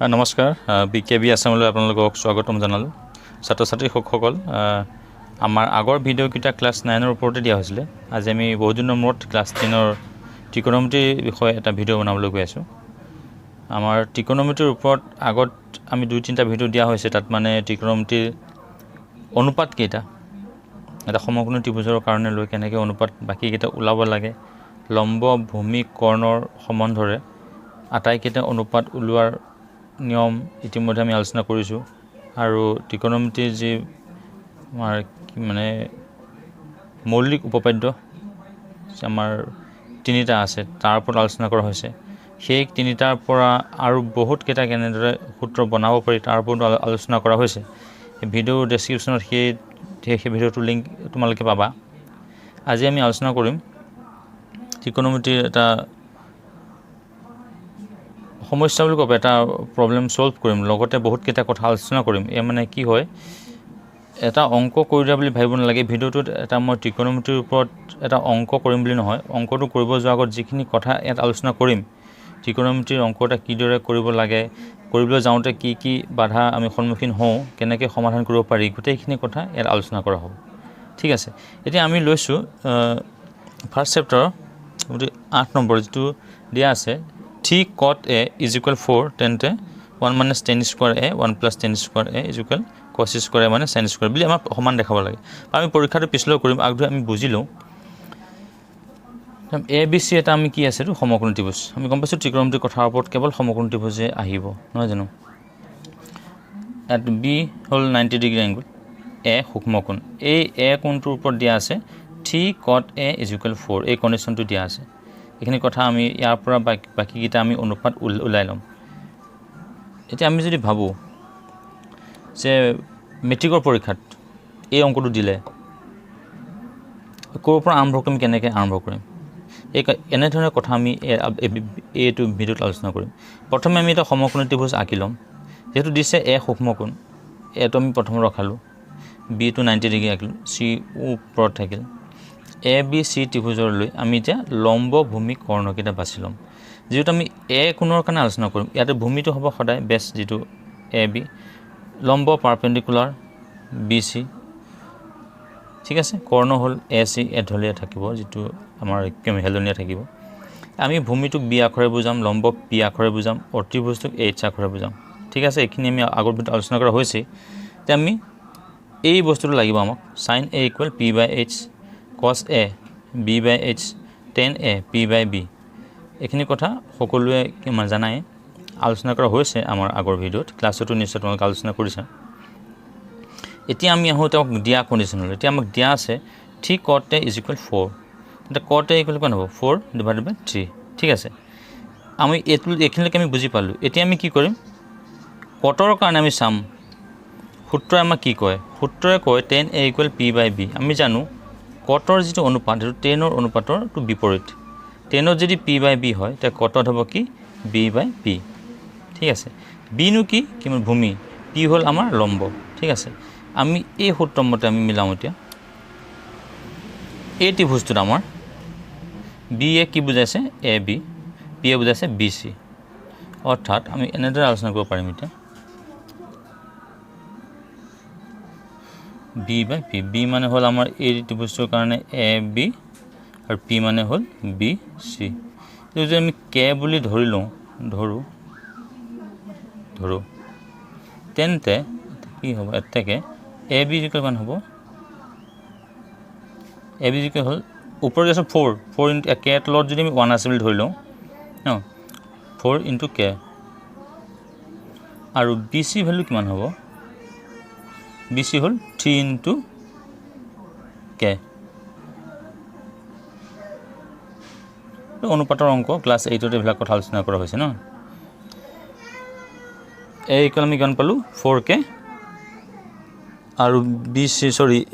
নমস্কাৰ বিকেবি আছামলৈ আপোনালোকক স্বাগতম জনালোঁ ছাত্ৰ ছাত্ৰী শিক্ষকসকল আমাৰ আগৰ ভিডিঅ'কেইটা ক্লাছ 9ৰ ওপৰতে দিয়া হৈছিলে আজি আমি বহুত দিনৰ মূৰত ক্লাছ 10ৰ ত্ৰিকোণমিতিৰ বিষয়ে এটা ভিডিঅ' বনাবলৈ গৈ আছোঁ আমাৰ ত্ৰিকোণমিতিৰ ওপৰত আগত আমি 2-3টা ভিডিঅ' দিয়া হৈছে তাত মানে ত্ৰিকোণমিতিৰ অনুপাত কেইটা এটা সমকোণী ত্ৰিভুজৰ কাৰণে লৈ কেনেকৈ অনুপাত বাকীকেইটা ওলাব লাগে লম্ব ভূমি কৰ্ণৰ সম্বন্ধৰে আটাইকেইটা অনুপাত ওলোৱাৰ নিয়ম ইতিমধ্যে আমি আলোচনা কৰিছোঁ আৰু ত্ৰিকোণমিতিৰ যি আমাৰ মানে মৌলিক উপপাদ্য আমাৰ 3টা আছে তাৰ ওপৰত আলোচনা কৰা হৈছে সেই 3টাৰ পৰা আৰু বহুত কেইটা কেনেদৰে সূত্ৰ বনাব পাৰি তাৰ ওপৰত আলোচনা কৰা হৈছে এই ভিডিঅ' ডেছক্ৰিপশ্যনত সেই ভিডিঅ'টোৰ লিংক তোমালোকে পাবা আজি আমি আলোচনা কৰিম ত্ৰিকোণমিতিৰ এটা সমস্যা বুলি ক'ব এটা প্ৰব্লেম সলভ কৰিম লগতে বহুত কেইটা কথা আলোচনা কৰিম এই মানে কি হয় এটা অংক কৰি দিয়া বুলি ভাবিব নালাগে ভিডিঅ'টোত এটা মই ত্ৰিকোণমিতিৰ ওপৰত এটা অংক কৰিম বুলি নহয় অংকটো কৰিব যোৱাৰ আগত যিখিনি কথা ইয়াত আলোচনা কৰিম ত্ৰিকোণমিতিৰ অংকটা কিদৰে কৰিব লাগে কৰিবলৈ যাওঁতে কি কি বাধা আমি সন্মুখীন হওঁ কেনেকৈ সমাধান কৰিব পাৰি গোটেইখিনি কথা ইয়াত আলোচনা কৰা হ'ব ঠিক আছে এতিয়া আমি লৈছোঁ ফাৰ্ষ্ট চেপ্টাৰৰ 8 নম্বৰ যিটো দিয়া আছে 3 cot a is equal 4 তেন্তে 1 minus tan square a 1 plus tan square a is equal cos square a minus sin square বুলি আমাৰ সমান দেখাব লাগে আমি পৰীক্ষাটো পিছলৈ কৰিম আগধৰি আমি বুজি লওঁ এ বি সি এটা আমি কি আছে এইটো সমকোণী ত্ৰিভুজ আমি গম পাইছোঁ ত্ৰিকোণমিতিৰ কথাৰ ওপৰত কেৱল সমকোণী ত্ৰিভুজে আহিব নহয় জানো এট বি হ'ল 90 ডিগ্ৰী এংগল এ সূক্ষ্মকোণ এই এ কোণটোৰ ওপৰত দিয়া আছে 3 cot a is equal 4 এই কণ্ডিশ্যনটো দিয়া আছে এইখিনি কথা আমি ইয়াৰ পৰা বাকীকেইটা আমি অনুপাত ওলাই ল'ম এতিয়া আমি যদি ভাবোঁ যে মেট্ৰিকৰ পৰীক্ষাত এই অংকটো দিলে ক'ৰ পৰা আৰম্ভ কৰিম কেনেকৈ আৰম্ভ কৰিম এই এনেধৰণৰ কথা আমি এইটো ভিডিঅ'ত আলোচনা কৰিম প্ৰথমে আমি এটা সমকোণী ত্ৰিভুজ আঁকি ল'ম যিহেতু দিছে এ সূক্ষ্মকোণ এটো আমি প্ৰথমে ৰখালোঁ বিটো 90 ডিগ্ৰী আঁকিলোঁ চি ওপৰত থাকিল এ বি চি ত্ৰিভুজলৈ আমি এতিয়া লম্ব ভূমি কৰ্ণকেইটা বাছি ল'ম যিহেতু আমি এ কোণৰ কাৰণে আলোচনা কৰিম ইয়াতে ভূমিটো হ'ব সদায় বেছ যিটো এ বি লম্ব পাৰপেণ্ডিকুলাৰ বি চি ঠিক আছে কৰ্ণ হ'ল এ চি এঢলীয়া থাকিব যিটো আমাৰ হেলনীয়া থাকিব আমি ভূমিটোক বি আখৰে বুজাম লম্ব পি আখৰে বুজাম ত্ৰিভুজটোক এইচ আখৰে বুজাম ঠিক আছে এইখিনি আমি আগৰ ভিডিঅ'ত আলোচনা কৰা হৈছে যে আমি এই বস্তুটো লাগিব আমাক sin a = p/h cos a b/h tan a p/b এইখিনি কথা সকলোৱে কিমান জানাই আলোচনা কৰা হৈছে আমাৰ আগৰ ভিডিঅ'ত ক্লাছতো নিশ্চয় তোমালোকে আলোচনা কৰিছা এতিয়া আমি আহোঁ তেওঁক দিয়া কণ্ডিশ্যনলৈ এতিয়া আমাক দিয়া আছে 3 cot a is equal 4 এতিয়া cot a ইকুৱেল কিমান হ'ব 4/3 ঠিক আছে আমি এইখিনিলৈকে আমি বুজি পালোঁ এতিয়া আমি কি কৰিম কটৰ কাৰণে আমি চাম সূত্ৰই আমাক কি কয় সূত্ৰই কয় tan a = p/b আমি জানো কটৰ যিটো অনুপাত সেইটো টেনৰ অনুপাতৰটো বিপৰীত টেনত যদি p/b হয় তেতিয়া কটত হ'ব কি b/p ঠিক আছে বিনো কি কিমান ভূমি পি হ'ল আমাৰ লম্ব ঠিক আছে আমি এই সূত্ৰমতে আমি মিলাওঁ এতিয়া এই ত্ৰিভুজটোত আমাৰ বি এ কি বুজাইছে এ বি পি এ বুজাইছে বি চি অৰ্থাৎ আমি এনেদৰে আলোচনা কৰিব পাৰিম এতিয়া b/p বি মানে হ'ল আমাৰ এই ত্ৰিভুজটোৰ কাৰণে এ বি আৰু পি মানে হ'ল বি চি এইটো যদি আমি কে বুলি ধৰি লওঁ ধৰোঁ তেন্তে কি হ'ব এতেকে এ বি কিমান হ'ব এ বি হ'ল ওপৰত আছে 4 ইনটু কে তলত যদি আমি 1 আছে বুলি ধৰি লওঁ 4 ইনটু কে আৰু বি চি ভেলু কিমান হ'ব বি চি হ'ল 3 ইনটু কে অনুপাতৰ অংক ক্লাছ 8ত এইবিলাক কথা আলোচনা কৰা হৈছে ন এ ইকুৱেল আমি কিমান পালোঁ 4k আৰু B C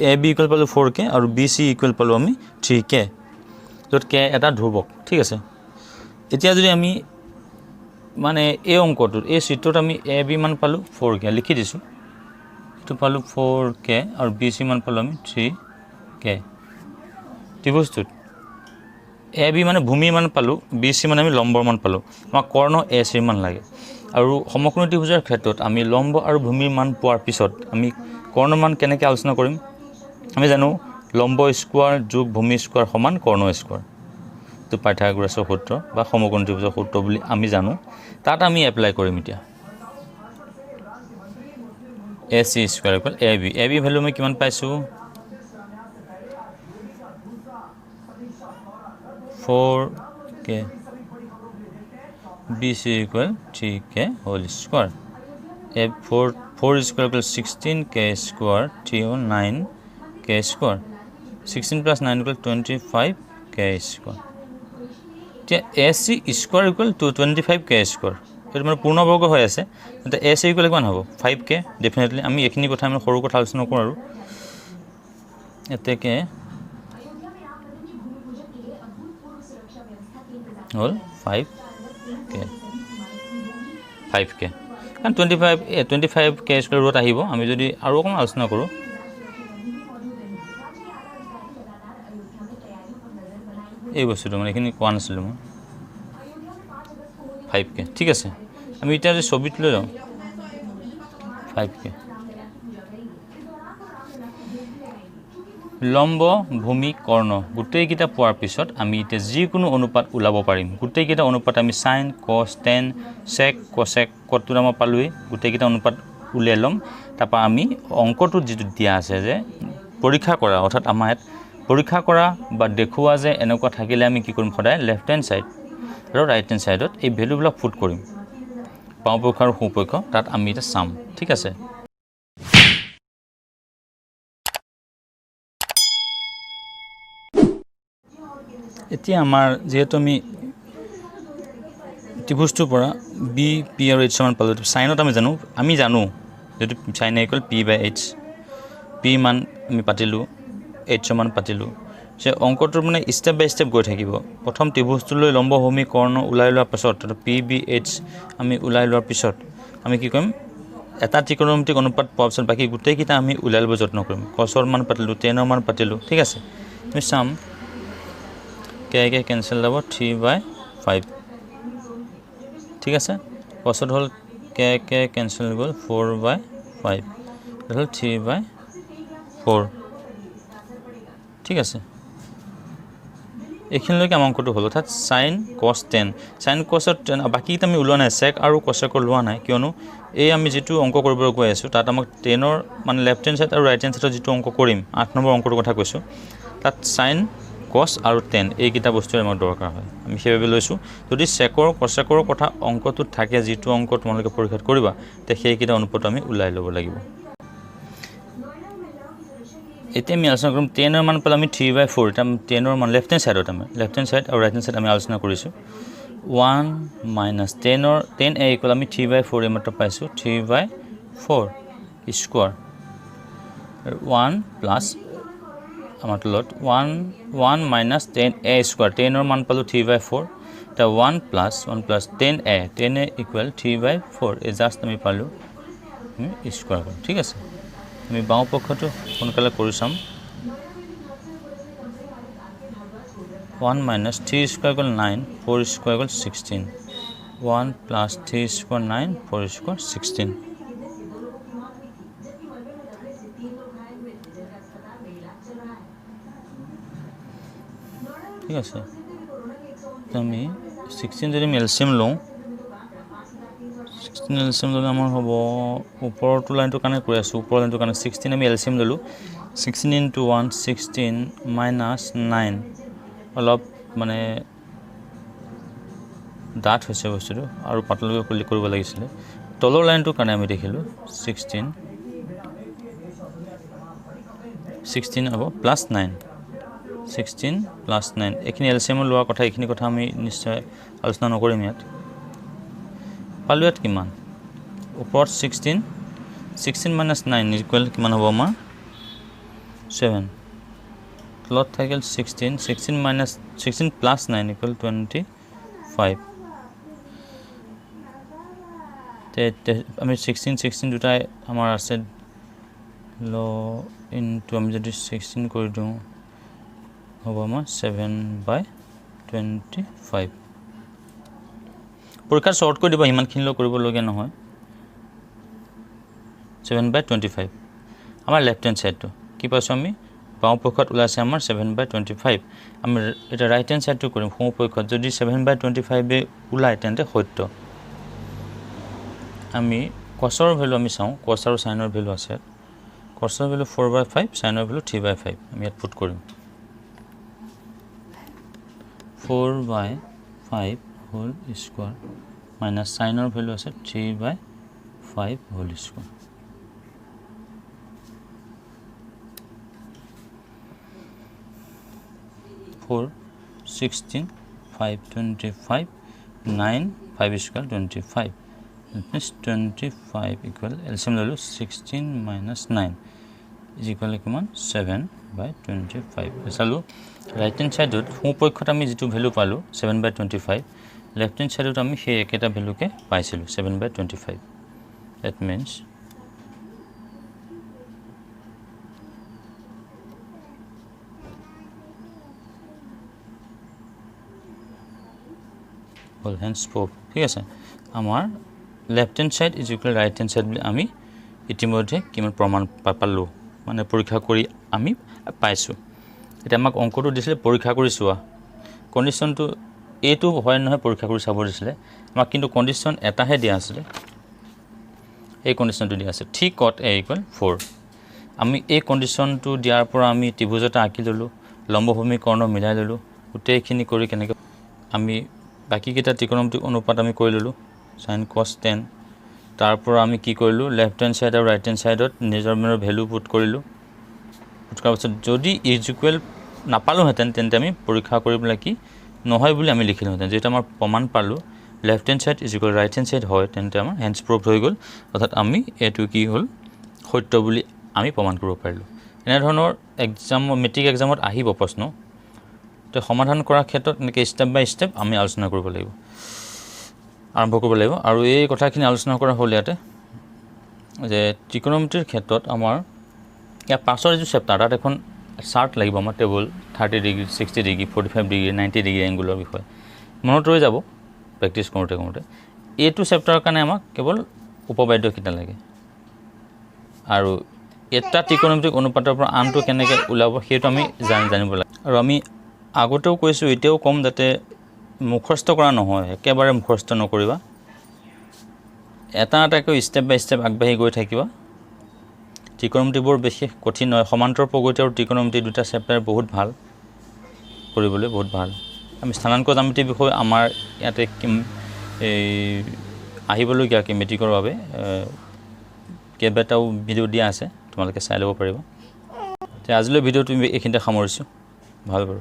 A B equal পালোঁ 4k আৰু বি চি ইকুৱেল পালোঁ আমি 3k য'ত k এটা ধ্ৰুৱক ঠিক আছে এতিয়া যদি আমি মানে এই অংকটোত এই চিত্ৰত আমি এ বি মান পালোঁ 4k লিখি দিছোঁ এইটো পালোঁ 4k আৰু বি চি মান পালোঁ আমি 3k ত্ৰিভুজটোত এ বি মানে ভূমিৰ মান পালোঁ, বি চি মানে আমি লম্বৰ মান পালোঁ, আমাক কৰ্ণ এ চিৰ মান লাগে। আৰু সমকোণী ত্ৰিভুজৰ ক্ষেত্ৰত আমি লম্ব আৰু ভূমিৰ মান পোৱাৰ পিছত আমি কৰ্ণৰ মান কেনেকৈ আলোচনা কৰিম? আমি জানো লম্ব স্কোৱাৰ যোগ ভূমি স্কোৱাৰ সমান কৰ্ণ স্কোৱাৰ, এইটো পাইথাগোৰাছৰ সূত্ৰ বা সমকোণী ত্ৰিভুজৰ সূত্ৰ বুলি আমি জানো। তাত আমি এপ্লাই কৰিম এতিয়া এ C square equal A B value মই কিমান পাইছোঁ? 4k BC equal 3k whole square. A 4 square equal 16k square 309k square. 16 plus 9 equal 25k square. AC square equal to 25k square. এইটো মানে পূৰ্ণবৰ্গ হৈ আছে, এতিয়া AC equal কিমান হ'ব? 5k definitely. আমি এইখিনি কথা আমি সৰু কথা আলোচনা কৰোঁ আৰু এতেকে হ'ল 5k কাৰণ 25k স্কুৱেৰ ৰুট আহিব। আমি যদি আৰু অকণমান আলোচনা কৰোঁ, এই বস্তুটো মানে এইখিনি কোৱা নাছিলোঁ মই, 5k ঠিক আছে। আমি এতিয়া যদি ছবিত লৈ যাওঁ 5k লম্ব ভূমি কৰ্ণ গোটেইকেইটা পোৱাৰ পিছত আমি এতিয়া যিকোনো অনুপাত ওলাব পাৰিম। গোটেইকেইটা অনুপাত আমি চাইন কছ টেন চেক কচেক কটটো আমাৰ পালোৱেই, গোটেইকেইটা অনুপাত উলিয়াই ল'ম। তাৰপৰা আমি অংকটোত যিটো দিয়া আছে যে পৰীক্ষা কৰা, অৰ্থাৎ আমাৰ ইয়াত পৰীক্ষা কৰা বা দেখুওৱা যে এনেকুৱা থাকিলে আমি কি কৰিম? সদায় লেফ্ট হেণ্ড ছাইড আৰু ৰাইট হেণ্ড ছাইডত এই ভেলুবিলাক ফুট কৰিম, বাওঁপক্ষ আৰু সোঁপক্ষ, তাত আমি এতিয়া চাম। ঠিক আছে। এতিয়া আমাৰ যিহেতু আমি ত্ৰিভুজটোৰ পৰা বি পি আৰু এইচ মান পালোঁ, চাইনত আমি জানো যিটো চাইন ইকুৱেল পি বাই এইচ, পি মান আমি পাতিলোঁ, এইচৰ মান পাতিলোঁ। যে অংকটোৰ মানে ষ্টেপ বাই ষ্টেপ গৈ থাকিব। প্ৰথম ত্ৰিভুজটোলৈ লম্ব ভূমি কৰ্ণ ওলাই লোৱাৰ পাছত পি বি এইচ আমি ওলাই লোৱাৰ পিছত আমি কি কৰিম? এটা ত্ৰিকোণমিতিক অনুপাত পোৱাৰ পিছত বাকী গোটেইকেইটা আমি ওলাই ল'ব যত্ন কৰিম। কছৰ মান পাতিলোঁ, টেনৰ মান পাতিলোঁ। ঠিক আছে, আমি চাম কে কেঞ্চেল যাব 3/5। ঠিক আছে, কছত হ'ল কে কেঞ্চেল গ'ল 4/5, হ'ল 3/4। ঠিক আছে, এইখিনিলৈকে আমাৰ অংকটো হ'ল। অৰ্থাৎ চাইন কছ টেন, চাইন কছত বাকীকেইটা আমি ওলোৱা নাই, চেক আৰু কচেকৰ লোৱা নাই, কিয়নো এই আমি যিটো অংক কৰিবলৈ গৈ আছোঁ তাত আমাক টেনৰ মানে লেফ্ট হেণ্ড ছাইড আৰু ৰাইট হেণ্ড ছাইডত যিটো অংক কৰিম, 8 নম্বৰ অংকটোৰ কথা কৈছোঁ, তাত চাইন কছ আৰু টেন এইকেইটা বস্তুৱে আমাক দৰকাৰ হয়। আমি সেইবাবে লৈছোঁ। যদি চেকৰ কচেকৰ কথা অংকটোত থাকে, যিটো অংক তোমালোকে পৰীক্ষাত কৰিবা, তে সেইকেইটা অনুপাত আমি ওলাই ল'ব লাগিব। এতিয়া আমি আলোচনা কৰিম টেনৰ মান পালে আমি 3/4, এতিয়া টেনৰ মান লেফ্ট হেণ্ড ছাইডত আমি লেফ্ট হেণ্ড ছাইড আৰু ৰাইট হেণ্ড ছাইড আমি আলোচনা কৰিছোঁ। 1 মাইনাছ 10 এ ইকুৱেল আমি 3/4 এইমাত্ৰ পাইছোঁ, 3/4 স্কোৱাৰ 1 প্লাছ আমাৰ তলত 1 মাইনাছ 10 এ স্কোৱাৰ, 10ৰ মান পালোঁ 3/4, এতিয়া 1 প্লাছ 10 এ ইকুৱেল 3/4, এই জাষ্ট আমি পালোঁ স্কোৱাৰ কৰোঁ। ঠিক আছে, আমি বাওঁ পক্ষটো সোনকালে কৰি চাম। 1 minus 3 square equal 9, 4 square equal 16, 1 plus 3 square 9, 4 square 16। ঠিক আছে, আমি 16 যদি আমি এলচিএম লওঁ, 16 এলচিএম ল'লে আমাৰ হ'ব ওপৰটো লাইনটোৰ কাৰণে কৈ আছোঁ, ওপৰৰ লাইনটোৰ কাৰণে 16 আমি এলচিএম ল'লোঁ। 16 × 1 16 মাইনাছ 9, অলপ মানে ডাঠ হৈছে বস্তুটো, আৰু পাতলকৈ খুলি কৰিব লাগিছিলে। তলৰ লাইনটোৰ কাৰণে আমি দেখিলোঁ 16 হ'ব প্লাছ 9, 16 প্লাছ 9, এইখিনি এলচিএম লোৱাৰ কথা, এইখিনি কথা আমি নিশ্চয় আলোচনা নকৰিম ইয়াত। পালোঁ ইয়াত কিমান? ওপৰত 16 মাইনাছ 9 ইকুৱেল কিমান হ'ব আমাৰ 7, তলত থাকিল 16 প্লাছ 9 ইকুৱেল 25। আমি 16 দুটাই আমাৰ আছে ল ইনটু, আমি যদি 16 কৰি দিওঁ হ'ব আমাৰ 7/25। 25 পৰীক্ষা শৰ্ট কৰি দিব ইমানখিনিলৈ কৰিবলগীয়া নহয় 7/25 আমাৰ লেফ্ট হেণ্ড সাইডটো কি পাইছোঁ আমি বাওঁ পক্ষত ওলাইছে আমাৰ 7/25 আমি এটা ৰাইট হেণ্ড সাইডটো কৰিম সোঁ পক্ষত যদি 7/25 ওলায় তেন্তে সত্য আমি কছৰ ভ্যালু আমি চাওঁ কছ আৰু সাইনৰ ভ্যালু আছে কছৰ ভ্যালু 4/5 সাইনৰ ভ্যালু 3/5 আমি ইয়াত পুট কৰিম 4/5 হোল স্কয়াৰ মাইনাস সাইনৰ ভ্যালু আছে 3/5 whole square 4 16 5 25 9 5 square 25 that means 25 equal LCM lolo 16 minus 9 is equal to 7/25 salu right hand side dot hu poikhot ami jitu value palu 7/25 left hand side dot ami he eketa value ke paisilu 7/25 that means all hands proof ঠিক আছে আমাৰ left hand side is equal right hand side আমি ইতিমধ্যে কিমান প্ৰমাণ পালো মানে পৰীক্ষা কৰি আমি পাইছো এটা আমাক অংকটো দিছিলে পৰীক্ষা কৰি চোৱা কন্ডিশনটো এটো হয় নহয় পৰীক্ষা কৰি চাব দিছিলে আমাক কিন্তু কন্ডিশন এটাহে দিয়া আছিল এই কন্ডিশনটো দিয়া আছে ঠিক কট a = 4 আমি এই কন্ডিশনটো দিয়াৰ পৰা আমি ত্ৰিভুজ এটা আঁকি ললো লম্বভূমি কৰ্ণ মিলাই ললো উটেখিনি কৰি কেনেকৈ আমি বাকি কিটা ত্ৰিকোণমিতিক অনুপাত আমি কৰি ললো sin cos 10 তাৰ পৰা আমি কি কৰিলো লেফট হ্যান্ড সাইড আৰু ৰাইট হ্যান্ড সাইডত নিজৰ মেনৰ ভ্যালু পুট কৰিলো পুট কৰাৰ পিছত যদি ইজ ইকুৱেল নাপালো হেতেন তেন্তে আমি পৰীক্ষা কৰিবলৈ কি নহয় বুলি আমি লিখিলো হেতেন যেটা আমাৰ প্ৰমাণ পালো left hand side is equal right hand side হয় তেন্তে আমাৰ হেন্স প্ৰুভড হৈ গল অৰ্থাৎ আমি এটো কি হল সত্য বুলি আমি প্ৰমাণ কৰিব পাৰিলো এনে ধৰণৰ এক্সাম মেট্ৰিক এক্সামত আহিব প্ৰশ্ন তো সমাধান কৰাৰ ক্ষেত্ৰত এনেকৈ স্টেপ বাই স্টেপ আমি আলোচনা কৰিব লাগিব আৰম্ভ কৰিব লাগিব আৰু এই কথাখিনি আলোচনা কৰা হ'ল ইয়াতে যে ত্ৰিকোণমিতিৰ ক্ষেত্ৰত আমাৰ ইয়া পাছৰ যে চেপ্টাৰ তাত এখন চাৰ্ট লাগিব আমাৰ table 30 degree 60 degree 45 degree 90 degree এংগুলৰ বিষয়ে মনত ৰৈ যাব প্ৰেক্টিছ কৰোঁতে কৰোঁতে এইটো চেপ্টাৰৰ কাৰণে আমাক কেৱল উপবাদ্য কিটা লাগে আৰু এটা ত্ৰিকোণমিতিক অনুপাতৰ পৰা আনটো কেনেকৈ ওলাব সেইটো আমি জানিব লাগে আৰু আমি আগতেও কৈছো এতিয়াও কম যাতে মুখস্থ কৰা নহয় একেবাৰে মুখস্থ নকৰিবা এটা এটাকৈ স্টেপ বাই স্টেপ আগবাঢ়ি গৈ থাকিবা ত্ৰিকোণমিতিবোৰ বেছি কঠিন নহয় সমান্তৰ প্ৰগতি আৰু ত্ৰিকোণমিতি দুটা চেপ্টাৰ বহুত ভাল কৰিবলৈ বহুত ভাল আমি স্থানাংক জ্যামিতিৰ বিষয়ে আমাৰ ইয়াতে এই আহিবলগীয়া কি মেট্ৰিকৰ বাবে কেইবাটাও ভিডিঅ' দিয়া আছে তোমালোকে চাই ল'ব পাৰিবা তে আজিলৈ ভিডিঅ'টো এইখিনিতে সামৰিছো ভাল বাৰু